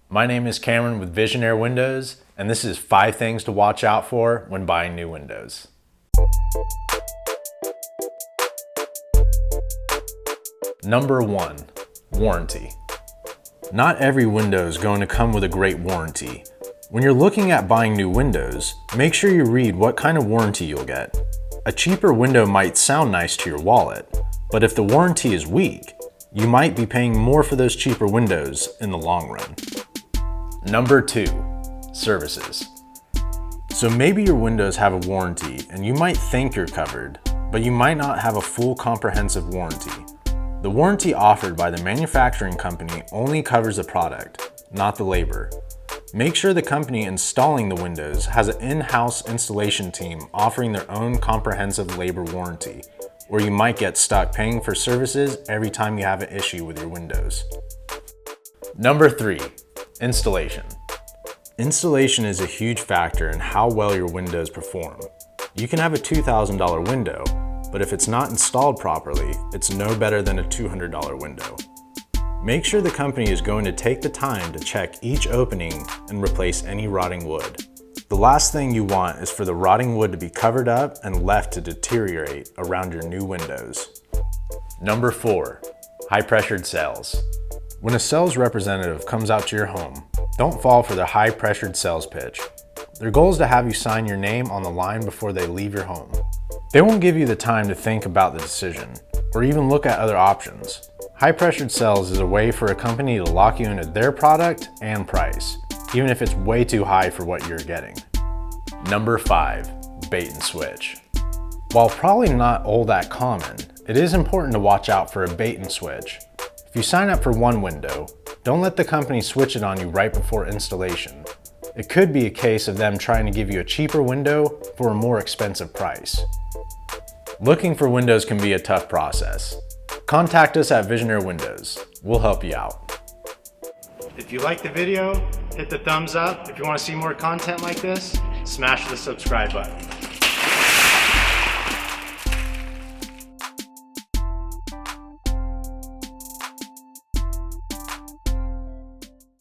My name is Cameron with Visionaire Windows, and this is 5 things to watch out for when buying new windows. Number 1, warranty. Not every window is going to come with a great warranty. When you're looking at buying new windows, make sure you read what kind of warranty you'll get. A cheaper window might sound nice to your wallet, but if the warranty is weak, you might be paying more for those cheaper windows in the long run. Number 2, services. So maybe your windows have a warranty and you might think you're covered, but you might not have a full comprehensive warranty. The warranty offered by the manufacturing company only covers the product, not the labor. Make sure the company installing the windows has an in-house installation team offering their own comprehensive labor warranty, or you might get stuck paying for services every time you have an issue with your windows. Number 3, installation. Installation is a huge factor in how well your windows perform. You can have a $2,000 window, but if it's not installed properly, it's no better than a $200 window. Make sure the company is going to take the time to check each opening and replace any rotting wood. The last thing you want is for the rotting wood to be covered up and left to deteriorate around your new windows. Number 4, high-pressured sales. When a sales representative comes out to your home, don't fall for their high-pressured sales pitch. Their goal is to have you sign your name on the line before they leave your home. They won't give you the time to think about the decision or even look at other options. High-pressured sales is a way for a company to lock you into their product and price, even if it's way too high for what you're getting. Number 5, bait and switch. While probably not all that common, it is important to watch out for a bait and switch. If you sign up for one window, don't let the company switch it on you right before installation. It could be a case of them trying to give you a cheaper window for a more expensive price. Looking for windows can be a tough process. Contact us at Visionaire Windows. We'll help you out. If you liked the video, hit the thumbs up. If you want to see more content like this, smash the subscribe button.